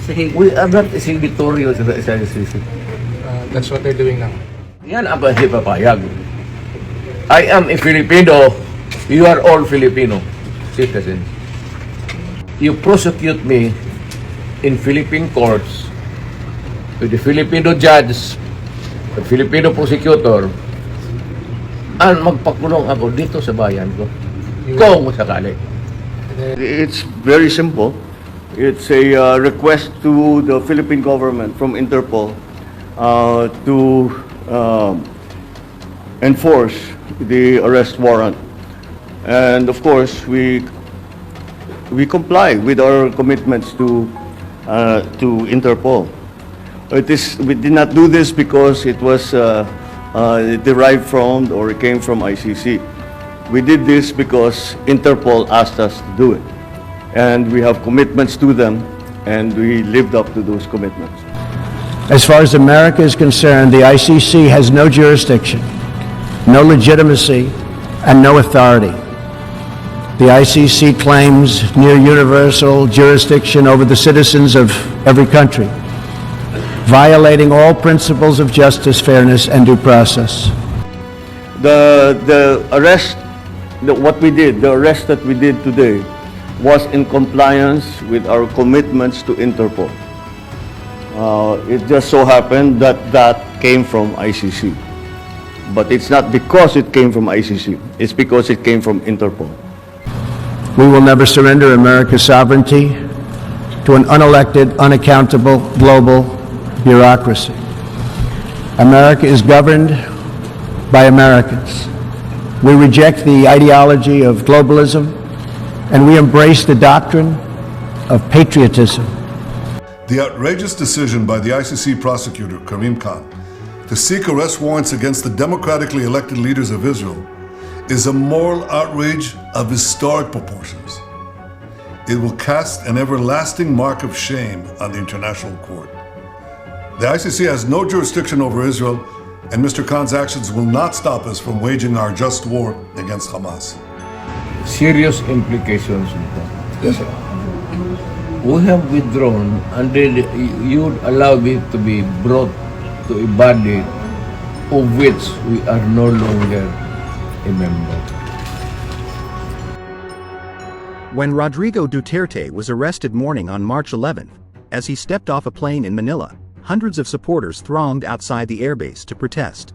We are not a signatory sa ICC. That's what they're doing now. Yan ang hindi papayag. I am a Filipino. You are all Filipino citizens. You prosecute me in Philippine courts with the Filipino judge, the Filipino prosecutor, at magpakulong ako dito sa bayan ko. Kung sakali. It's very simple. It's a request to the Philippine government from Interpol to enforce the arrest warrant. And of course, we comply with our commitments to Interpol. We did not do this because it was derived from or it came from ICC. We did this because Interpol asked us to do it. And we have commitments to them, and we lived up to those commitments. As far as America is concerned, the ICC has no jurisdiction, no legitimacy, and no authority. The ICC claims near universal jurisdiction over the citizens of every country, violating all principles of justice, fairness, and due process. The arrest that we did today was in compliance with our commitments to Interpol. It just so happened that that came from ICC. But it's not because it came from ICC, it's because it came from Interpol. We will never surrender America's sovereignty to an unelected, unaccountable global bureaucracy. America is governed by Americans. We reject the ideology of globalism, and we embrace the doctrine of patriotism. The outrageous decision by the ICC prosecutor, Karim Khan, to seek arrest warrants against the democratically elected leaders of Israel is a moral outrage of historic proportions. It will cast an everlasting mark of shame on the International Court. The ICC has no jurisdiction over Israel, and Mr. Khan's actions will not stop us from waging our just war against Hamas. Serious implications nito. Kasi we have withdrawn and then you allow me to be brought to a body of which we are no longer a member. When Rodrigo Duterte was arrested morning on March 11th, as he stepped off a plane in Manila, hundreds of supporters thronged outside the airbase to protest.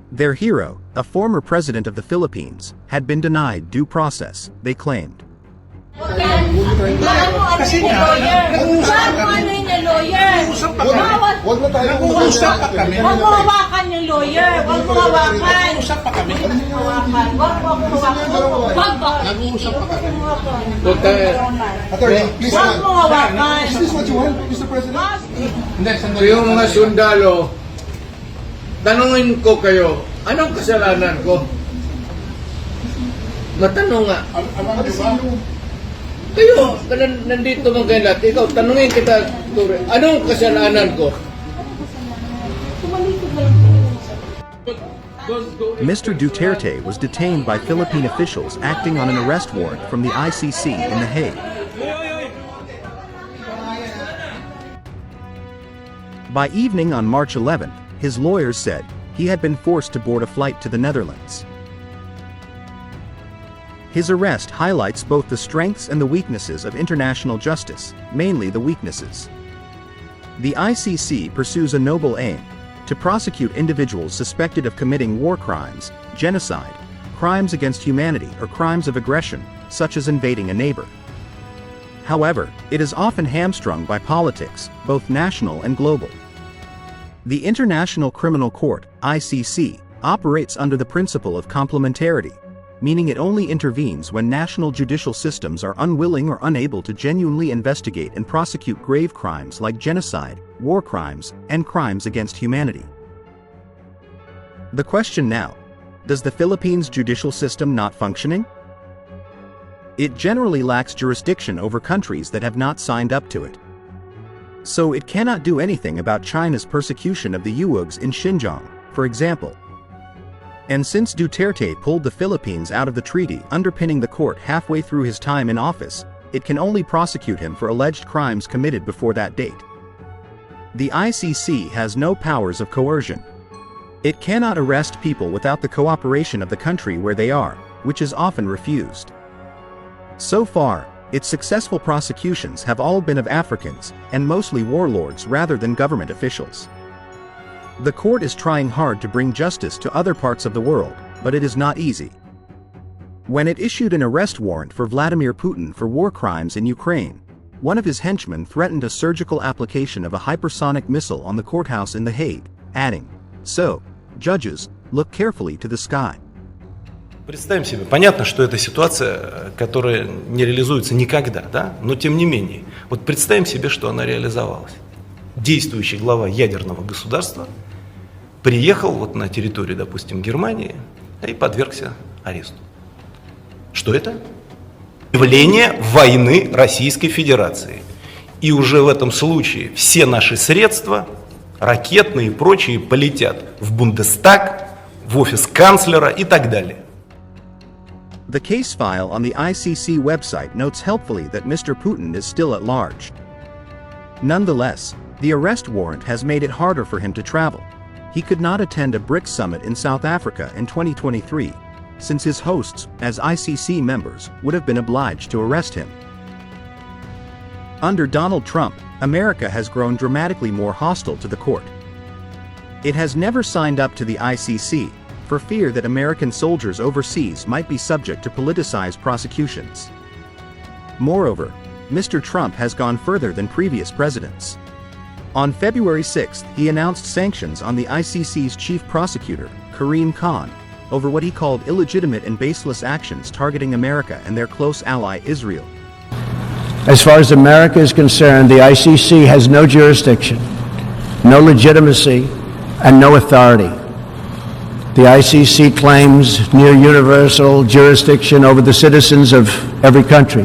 Their hero, a former president of the Philippines, had been denied due process, they claimed. Kasi Huwag na tayo mag-usap pa kami. Huwag mo hawakan yung lawyer. Huwag mo hawakan. Nag-uusap pa kami. Huwag mo hawakan. Nag-uusap pa kami. Attorney, please. Huwag mo hawakan. Is this what you want, Mr. President? Yung mga sundalo, tanungin ko kayo, anong kasalanan ko? Matanong nga. Ano ba? Kayo, nandito mga kayo lahat. Ikaw, tanungin kita, Ture, anong kasalanan ko? Mr. Duterte was detained by Philippine officials acting on an arrest warrant from the ICC in The Hague. By evening on March 11th, his lawyers said he had been forced to board a flight to the Netherlands. His arrest highlights both the strengths and the weaknesses of international justice, mainly the weaknesses. The ICC pursues a noble aim: to prosecute individuals suspected of committing war crimes, genocide, crimes against humanity, or crimes of aggression, such as invading a neighbor. However, it is often hamstrung by politics, both national and global. The International Criminal Court, ICC, operates under the principle of complementarity, meaning it only intervenes when national judicial systems are unwilling or unable to genuinely investigate and prosecute grave crimes like genocide, war crimes, and crimes against humanity. The question now: does the Philippines' judicial system not functioning? It generally lacks jurisdiction over countries that have not signed up to it. So it cannot do anything about China's persecution of the Uyghurs in Xinjiang, for example. And since Duterte pulled the Philippines out of the treaty underpinning the court halfway through his time in office, it can only prosecute him for alleged crimes committed before that date. The ICC has no powers of coercion. It cannot arrest people without the cooperation of the country where they are, which is often refused. So far, its successful prosecutions have all been of Africans, and mostly warlords rather than government officials. The court is trying hard to bring justice to other parts of the world, but it is not easy. When it issued an arrest warrant for Vladimir Putin for war crimes in Ukraine, one of his henchmen threatened a surgical application of a hypersonic missile on the courthouse in The Hague, adding, "So, judges, look carefully to the sky." Представим себе, понятно, что это ситуация, которая не реализуется никогда, да? Но тем не менее, вот представим себе, что она реализовалась. Действующий глава ядерного государства приехал вот на территорию, допустим, Германии и подвергся аресту. Что это? Явление войны Российской Федерации. И уже в этом случае все наши средства, ракетные и прочие, полетят в Бундестаг, в офис канцлера и так далее. The case file on the ICC website notes helpfully that Mr. Putin is still at large. Nonetheless, the arrest warrant has made it harder for him to travel. He could not attend a BRICS summit in South Africa in 2023, since his hosts, as ICC members, would have been obliged to arrest him. Under Donald Trump, America has grown dramatically more hostile to the court. It has never signed up to the ICC, for fear that American soldiers overseas might be subject to politicized prosecutions. Moreover, Mr. Trump has gone further than previous presidents. On February 6th, he announced sanctions on the ICC's chief prosecutor, Karim Khan, over what he called illegitimate and baseless actions targeting America and their close ally Israel. As far as America is concerned, the ICC has no jurisdiction, no legitimacy, and no authority. The ICC claims near universal jurisdiction over the citizens of every country,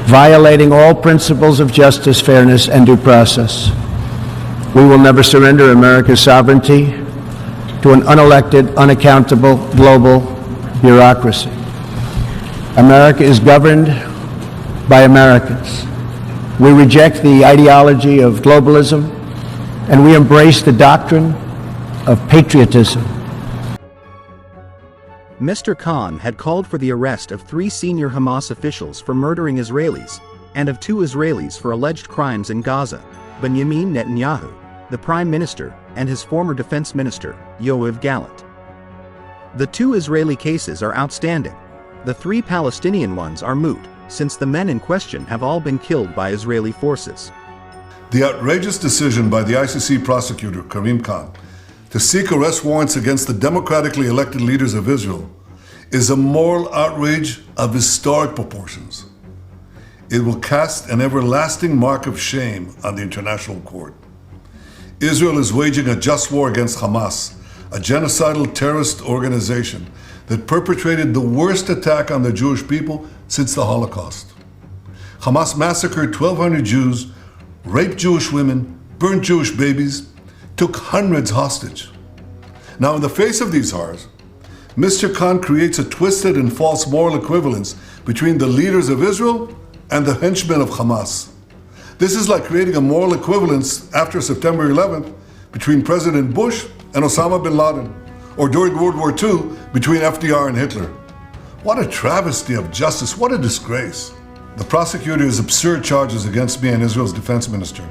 violating all principles of justice, fairness, and due process. We will never surrender America's sovereignty to an unelected, unaccountable global bureaucracy. America is governed by Americans. We reject the ideology of globalism, and we embrace the doctrine of patriotism. Mr. Khan had called for the arrest of 3 senior Hamas officials for murdering Israelis, and of 2 Israelis for alleged crimes in Gaza, Benjamin Netanyahu, the Prime Minister, and his former Defense Minister, Yoav Gallant. The 2 Israeli cases are outstanding. The 3 Palestinian ones are moot, since the men in question have all been killed by Israeli forces. The outrageous decision by the ICC prosecutor, Karim Khan, to seek arrest warrants against the democratically elected leaders of Israel is a moral outrage of historic proportions. It will cast an everlasting mark of shame on the international court. Israel is waging a just war against Hamas, a genocidal terrorist organization that perpetrated the worst attack on the Jewish people since the Holocaust. Hamas massacred 1,200 Jews, raped Jewish women, burned Jewish babies, took hundreds hostage. Now, in the face of these horrors, Mr. Khan creates a twisted and false moral equivalence between the leaders of Israel and the henchmen of Hamas. This is like creating a moral equivalence after September 11th between President Bush and Osama bin Laden, or during World War II between FDR and Hitler. What a travesty of justice, what a disgrace. The prosecutor's absurd charges against me and Israel's defense minister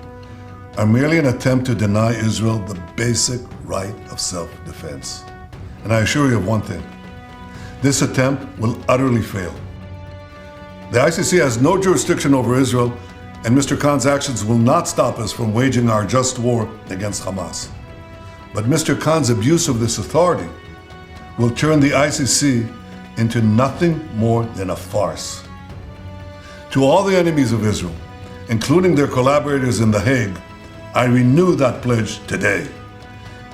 are merely an attempt to deny Israel the basic right of self-defense. And I assure you of one thing, this attempt will utterly fail. The ICC has no jurisdiction over Israel, and Mr. Khan's actions will not stop us from waging our just war against Hamas. But Mr. Khan's abuse of this authority will turn the ICC into nothing more than a farce. To all the enemies of Israel, including their collaborators in The Hague, I renew that pledge today.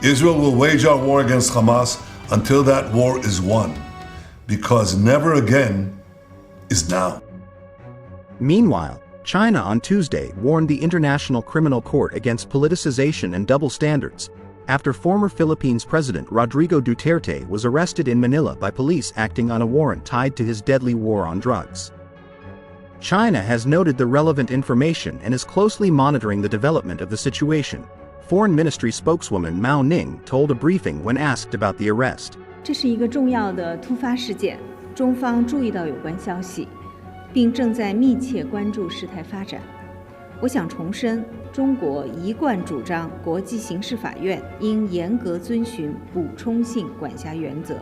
Israel will wage our war against Hamas until that war is won, because never again is now. Meanwhile, China on Tuesday warned the International Criminal Court against politicization and double standards, after former Philippines President Rodrigo Duterte was arrested in Manila by police acting on a warrant tied to his deadly war on drugs. China has noted the relevant information and is closely monitoring the development of the situation, Foreign Ministry spokeswoman Mao Ning told a briefing when asked about the arrest. 这是一个重要的突发事件，中方注意到有关消息，并正在密切关注事态发展。我想重申，中国一贯主张国际刑事法院应严格遵循补充性管辖原则，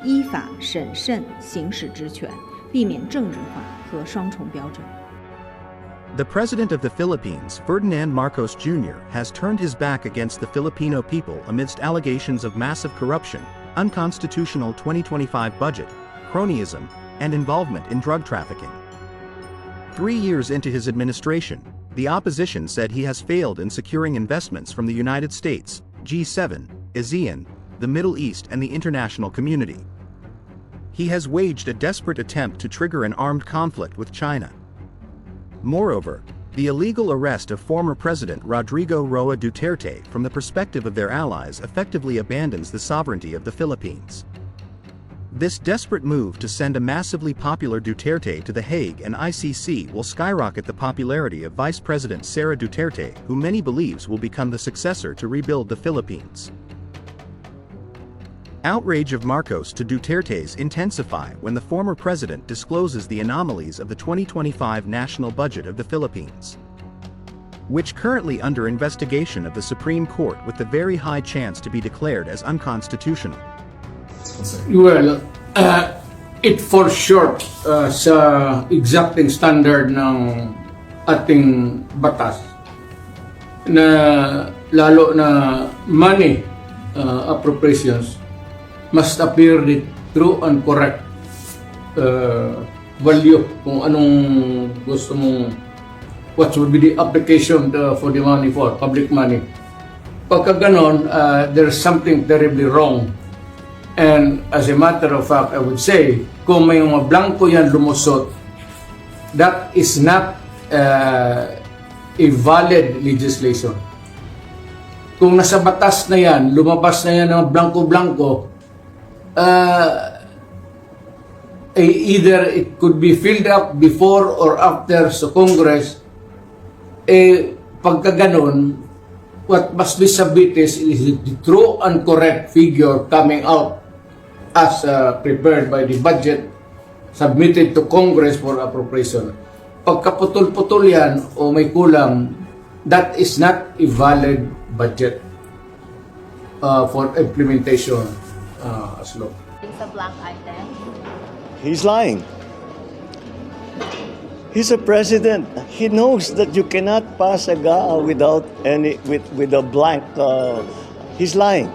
依法审慎行使职权，避免政治化和双重标准。 The president of the Philippines, Ferdinand Marcos Jr., has turned his back against the Filipino people amidst allegations of massive corruption, unconstitutional 2025 budget, cronyism, and involvement in drug trafficking. 3 years into his administration, the opposition said he has failed in securing investments from the United States, G7, ASEAN, the Middle East, and the international community. He has waged a desperate attempt to trigger an armed conflict with China. Moreover, the illegal arrest of former President Rodrigo Duterte from the perspective of their allies effectively abandons the sovereignty of the Philippines. This desperate move to send a massively popular Duterte to the Hague and ICC will skyrocket the popularity of Vice President Sara Duterte, who many believes will become the successor to rebuild the Philippines. Outrage of Marcos to Duterte's intensify when the former president discloses the anomalies of the 2025 national budget of the Philippines, which currently under investigation of the Supreme Court with the very high chance to be declared as unconstitutional. Well, it falls short sa exacting standard ng ating batas na lalo na money appropriations must appear the true and correct value kung anong gusto mong what would be the application for the money for public money. Pagka ganon, there's something terribly wrong. And as a matter of fact, I would say, kung may mga blanco yan lumusot, that is not a valid legislation. Kung nasa batas na yan, lumabas na yan ng blanco-blanco, either it could be filled up before or after sa Congress, pagka ganon, what must be submitted is the true and correct figure coming out as prepared by the budget submitted to Congress for appropriation. Pagkaputol-putol yan o may kulang, that is not a valid budget for implementation as law. It's a black item. He's lying. He's a president. He knows that you cannot pass a GAA without with a blank. He's lying.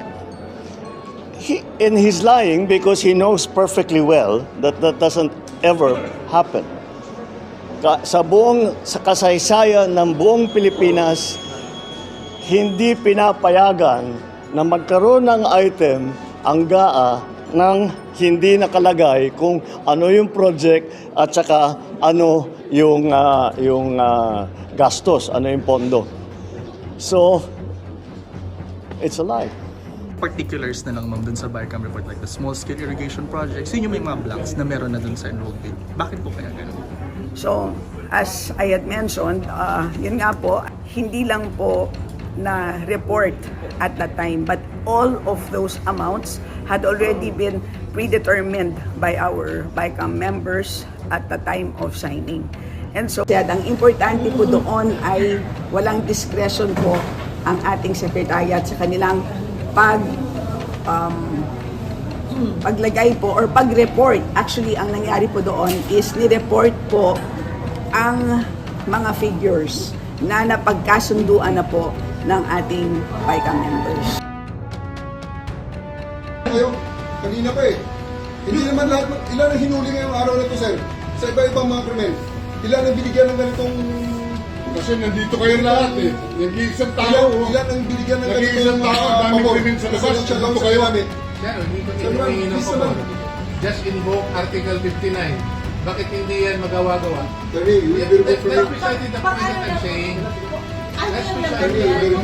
He's lying because he knows perfectly well that that doesn't ever happen. Sa kasaysayan ng buong Pilipinas, hindi pinapayagan na magkaroon ng item ang GAA nang hindi nakalagay kung ano yung project at saka ano yung gastos, ano yung pondo. So, it's a lie. Particulars na lang ma'am dun sa BICAM report, like the small-scale irrigation projects, yun yung may mga blanks na meron na dun sa enrolled bill. Bakit po kaya ganun? So, as I had mentioned, yun nga po, hindi lang po na report at that time, but all of those amounts had already been predetermined by our BICAM members at the time of signing. And so, ang importante po doon ay walang discretion po ang ating sekretariat sa kanilang paglagay po or pag-report. Actually, ang nangyari po doon is ni-report po ang mga figures na napagkasunduan na po ng ating BICAM members. Kanina pa eh. Hindi naman lahat, ilan ang hinuli ngayong araw na ito, sir? Sa iba-ibang mga krimen. Ilan ang binigyan ng ganitong... Kasi nandito kayo lahat eh. Nag-iisang tao. Ilan ang binigyan ng ganitong... Nag-iisang tao, ang daming krimen sa labas. Nandito kayo. Sir, hindi ko hinihingi ng pabor. Just invoke Article 59. Bakit hindi yan magawa-gawa? Attorney, you will be That's precisely the point that I'm saying. Ano yung nagano?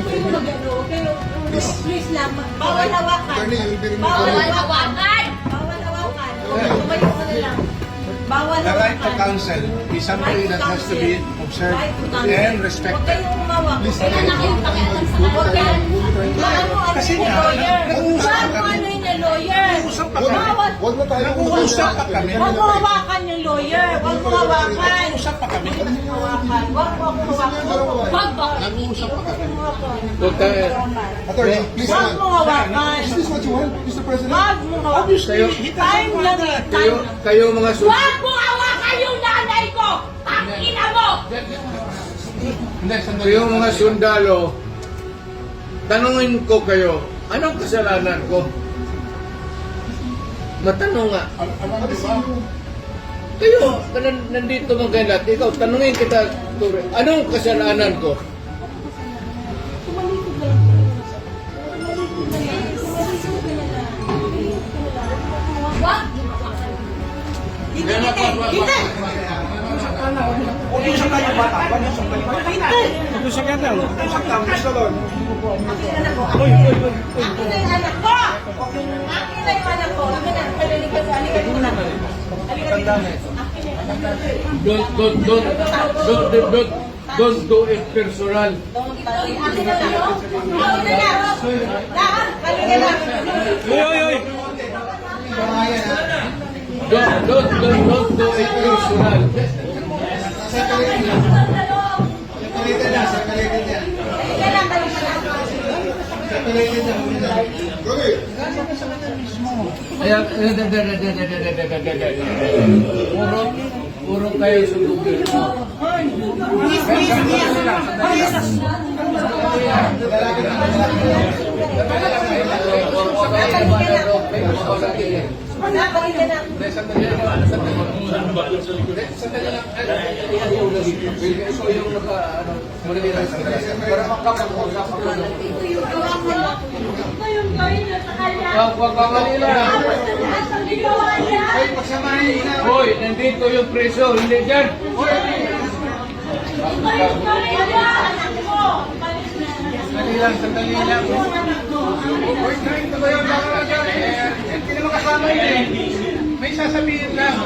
Pero please lang, bawal hawakan. Attorney, you will be Bawal hawakan! Bawal hawakan. Tumayo ka na lang. Bawal The right to hawakan. counsel is something that has to be observed Right to counsel. and Huwag respected. kayong umawak. Please, Huwag kayong nakipakialam sa kanila. Kasi Ano nga, lawyer? nag-uusap Bago kami. ano yung lawyer? Nag-uusap pa kami. Bawal. Huwag na tayo nag-uusap pa kami. Huwag mo hawakan yung lawyer. Huwag mo hawakan. Nag-uusap pa kami. Hawakan. Huwag mo ako hawakan. Huwag mo. Nag-uusap pa kami. Attorney, please. Huwag mo hawakan. Is this what you want, Mr. President? Huwag mo hawakan. Time lang eh. Time lang. Kayo mga Huwag mo hawakan yung nanay ko! Ang ina mo! Kayo mga sundalo, tanungin ko kayo, anong kasalanan ko? Matanong nga. Kayo, nandito mga ganat, ikaw, tanungin kita, Tore, anong kasalanan ko? Wag! Hindi! Hindi! Akin na yung anak ko! Akin na yung anak ko! Akin na! Halika muna! Halika dito! Akin na yung anak ko! Don't do it personal. Akin na lang! Akin na lang! Halika na! Don't do it personal. Puro kayo sundugin mo. Hoy, nandito yung preso, hindi dyan. Sandali lang. Hoy, kain ka ba yun? Hindi naman kasama yun. May sasabihin lang.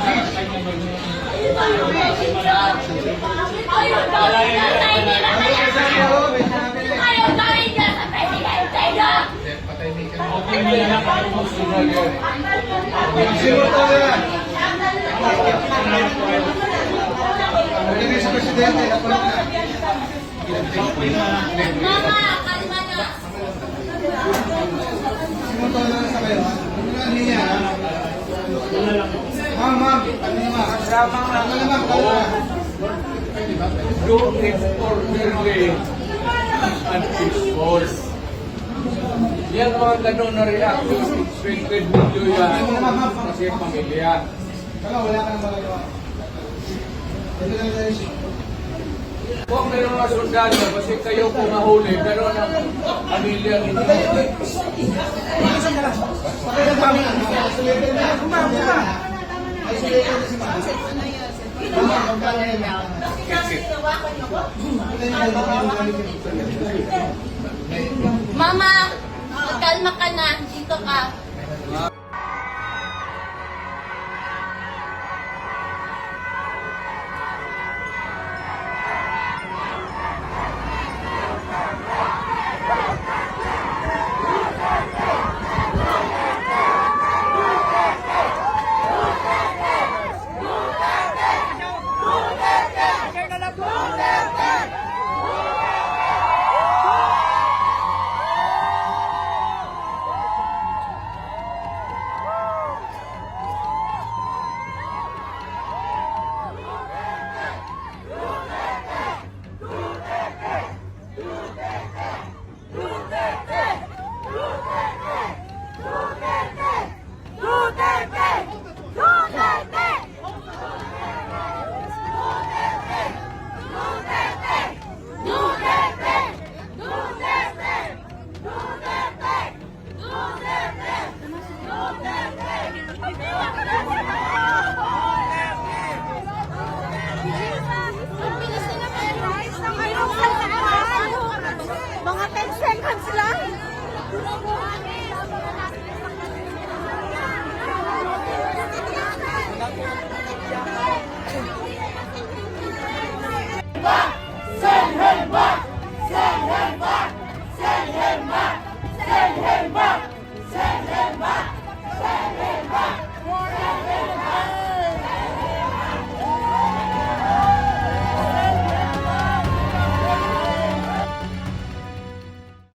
Do it orderly and peaceful. Yan mga ganun na reaction, expected video yan kasi pamilya. Huwag kayo mga sundalo kasi kayo kung mahuli, pero ang pamilya ninyo. Mama, magkalma ka na. Dito ka.